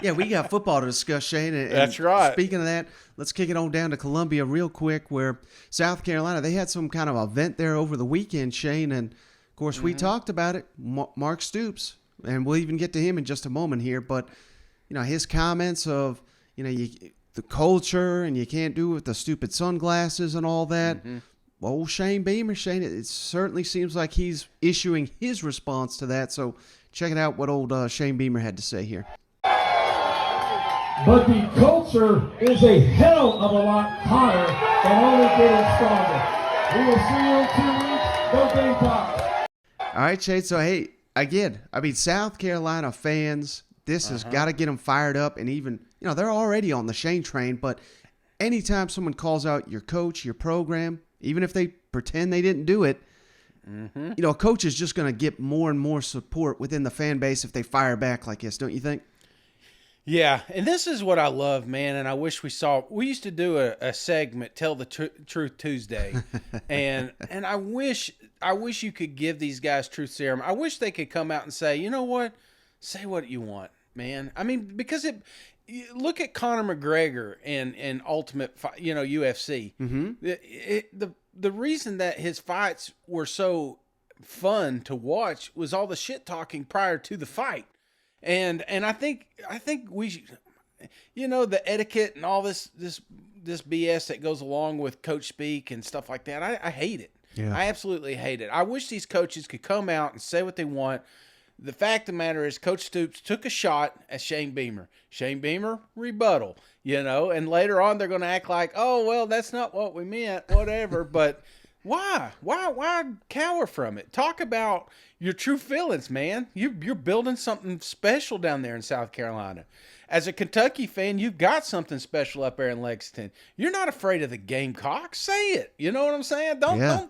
Yeah, we got football to discuss, Shane. And That's right. Speaking of that, let's kick it on down to Columbia real quick, where South Carolina, they had some kind of event there over the weekend, Shane. And, of course, we talked about it, Mark Stoops. And we'll even get to him in just a moment here. But, his comments of, the culture and you can't do it with the stupid sunglasses and all that. Well, Shane Beamer, it certainly seems like he's issuing his response to that. So check it out what old Shane Beamer had to say here. But the culture is a hell of a lot hotter and only getting stronger. We will see you in 2 weeks. Go Gamecocks. All right, Shane. So, hey, again, South Carolina fans, this has got to get them fired up. And even, they're already on the Shane train. But anytime someone calls out your coach, your program, even if they pretend they didn't do it, a coach is just going to get more and more support within the fan base if they fire back like this, don't you think? Yeah, and this is what I love, man, and I wish we used to do a segment, Tell the Truth Tuesday, and I wish you could give these guys truth serum. I wish they could come out and say, you know what, say what you want, man. Because look at Conor McGregor and Ultimate, UFC. The reason that his fights were so fun to watch was all the shit talking prior to the fight. And I think we should, the etiquette and all this BS that goes along with coach speak and stuff like that. I hate it. Yeah. I absolutely hate it. I wish these coaches could come out and say what they want. The fact of the matter is Coach Stoops took a shot at Shane Beamer. Shane Beamer, rebuttal, and later on they're going to act like, oh, well, that's not what we meant, whatever. But why cower from it? Talk about your true feelings, man. You're building something special down there in South Carolina. As a Kentucky fan, you've got something special up there in Lexington. You're not afraid of the Gamecocks. Say it. You know what I'm saying? Don't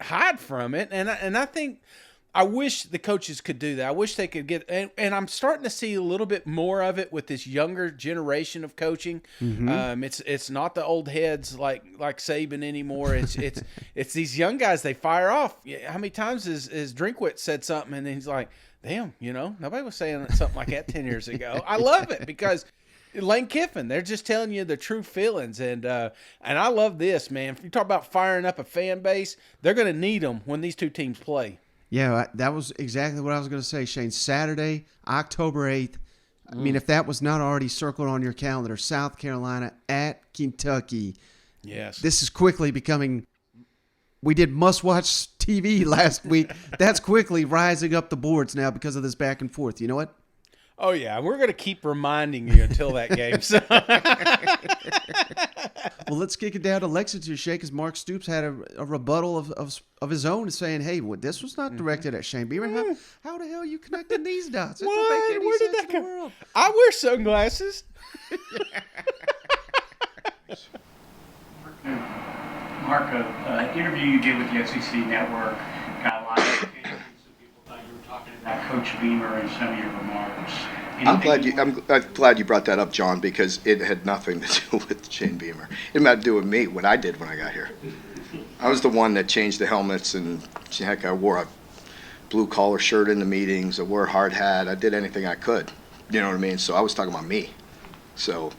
hide from it. And I think I wish the coaches could do that. I wish they could get and I'm starting to see a little bit more of it with this younger generation of coaching. It's not the old heads like Saban anymore. It's these young guys. They fire off. How many times has Drinkwitz said something and he's like, damn, nobody was saying something like that 10 years ago. I love it because Lane Kiffin, they're just telling you the true feelings. And I love this, man. If you talk about firing up a fan base, they're going to need them when these two teams play. Yeah, that was exactly what I was going to say, Shane. Saturday, October 8th. If that was not already circled on your calendar, South Carolina at Kentucky. Yes. This is quickly becoming – we did must-watch TV last week. That's quickly rising up the boards now because of this back and forth. You know what? Oh, yeah. We're going to keep reminding you until that game. So. Well, let's kick it down to Lexington, Shane, because Mark Stoops had a rebuttal of his own saying, hey, this was not directed at Shane Beamer. How the hell are you connecting these dots? It don't make any Where did sense that in the come world. I wear sunglasses. Mark, an interview you did with the SEC Network got a lot of attention. Some people thought you were talking about Coach Beamer in some of your remarks. I'm glad you brought that up, John, because it had nothing to do with Shane Beamer. It had to do with me, what I did when I got here. I was the one that changed the helmets, and heck, I wore a blue-collar shirt in the meetings. I wore a hard hat. I did anything I could. You know what I mean? So I was talking about me. So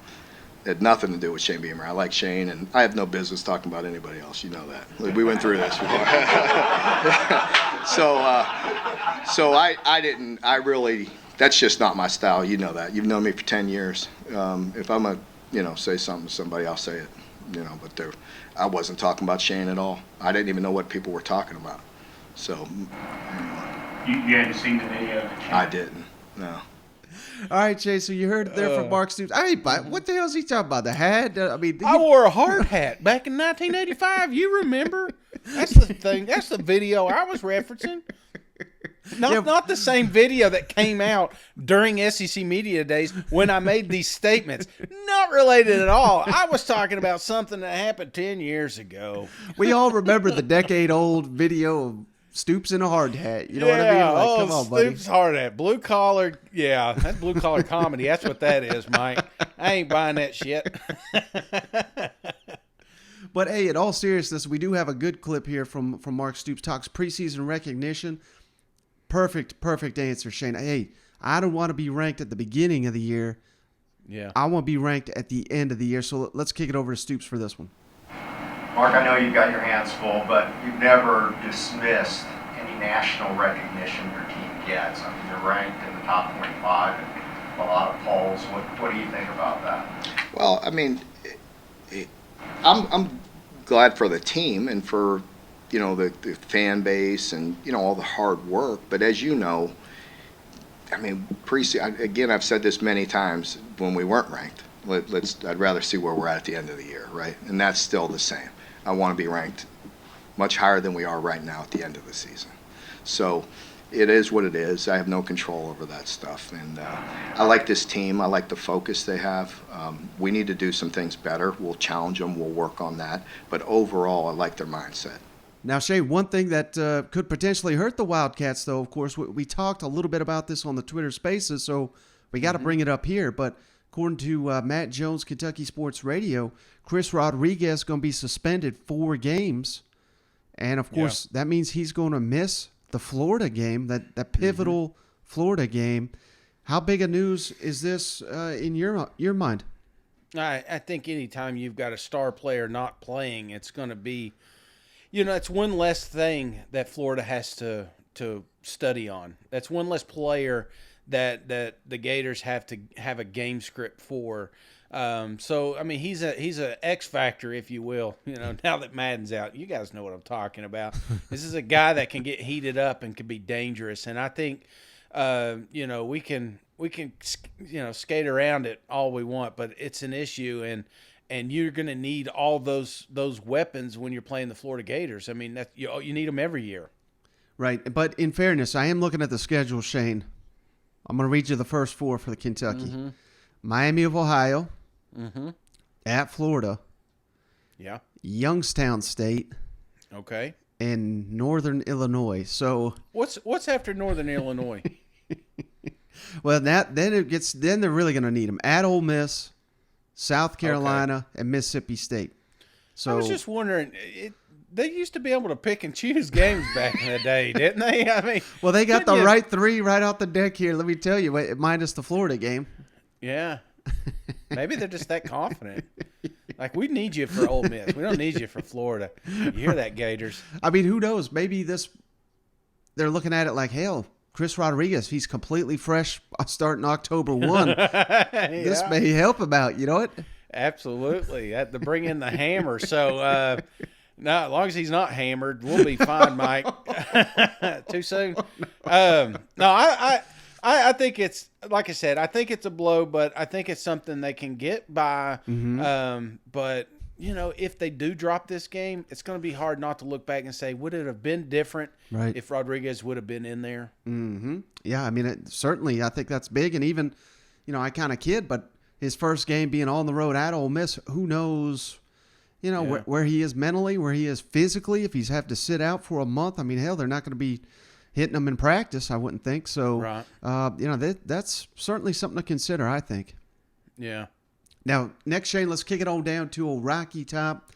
it had nothing to do with Shane Beamer. I like Shane, and I have no business talking about anybody else. You know that. We went through this before. So I really, that's just not my style. You know that. You've known me for 10 years. If I'm say something to somebody, I'll say it. But I wasn't talking about Shane at all. I didn't even know what people were talking about. So. You hadn't seen the video? I didn't, no. All right, Jay, so you heard it there from Mark Stoops. What the hell is he talking about? The hat? I wore a hard hat back in 1985. You remember? That's the thing. That's the video I was referencing. Not the same video that came out during SEC Media Days when I made these statements. Not related at all. I was talking about something that happened 10 years ago. We all remember the decade-old video of Stoops in a hard hat. You know what I mean? Like, come on, buddy. Stoops hard hat. Blue collar. Yeah, that's blue collar comedy. That's what that is, Mike. I ain't buying that shit. But, hey, in all seriousness, we do have a good clip here from Mark Stoops Talks preseason recognition. perfect answer, Shane. Hey, I don't want to be ranked at the beginning of the year. Yeah. I want to be ranked at the end of the year. So let's kick it over to Stoops for this one. Mark, I know you've got your hands full, but you've never dismissed any national recognition your team gets. I mean, you're ranked in the top 25 in a lot of polls. What do you think about that? Well, I mean, I'm glad for the team and for, the fan base and, all the hard work. But as you know, I mean, again, I've said this many times when we weren't ranked. I'd rather see where we're at the end of the year, right? And that's still the same. I want to be ranked much higher than we are right now at the end of the season. So it is what it is. I have no control over that stuff. And I like this team. I like the focus they have. We need to do some things better. We'll challenge them. We'll work on that. But overall, I like their mindset. Now, Shay, one thing that could potentially hurt the Wildcats, though, of course, we talked a little bit about this on the Twitter Spaces, so we got to bring it up here. But according to Matt Jones, Kentucky Sports Radio, Chris Rodriguez is going to be suspended 4 games. And, of course, that means he's going to miss the Florida game, that pivotal Florida game. How big a news is this in your mind? I think anytime you've got a star player not playing, it's going to be, it's one less thing that Florida has to study on. That's one less player that the Gators have to have a game script for. So I mean, he's a X factor, if you will. Now that Madden's out, you guys know what I'm talking about. This is a guy that can get heated up and can be dangerous. And I think, we can skate around it all we want, but it's an issue, and you're going to need all those weapons when you're playing the Florida Gators. I mean, you need them every year. Right, but in fairness, I am looking at the schedule, Shane. I'm going to read you the first 4 for the Kentucky. Mm-hmm. Miami of Ohio, at Florida, Youngstown State, okay, and Northern Illinois. So what's after Northern Illinois? Well, then they're really going to need them at Ole Miss, South Carolina, and Mississippi State. So I was just wondering, they used to be able to pick and choose games back in the day, didn't they? I mean, well, they got the right 3 right out the deck here. Let me tell you, minus the Florida game. Yeah, maybe they're just that confident. Like, we need you for Ole Miss. We don't need you for Florida. You hear that, Gators? I mean, who knows? Maybe they're looking at it like, hell, Chris Rodriguez, he's completely fresh starting October 1. This may help him out, you know what? Absolutely. Have to bring in the hammer. So, no, as long as he's not hammered, we'll be fine, Mike. Too soon? No, I think it's, like I said, I think it's a blow, but I think it's something they can get by. But, if they do drop this game, it's going to be hard not to look back and say, would it have been different if Rodriguez would have been in there? Yeah, I mean, certainly I think that's big. And even, I kind of kid, but his first game being on the road at Ole Miss, who knows, where he is mentally, where he is physically, if he's have to sit out for a month. I mean, hell, they're not going to be hitting him in practice, I wouldn't think. So, that's certainly something to consider, I think. Yeah. Now, next, Shane, let's kick it on down to old Rocky Top.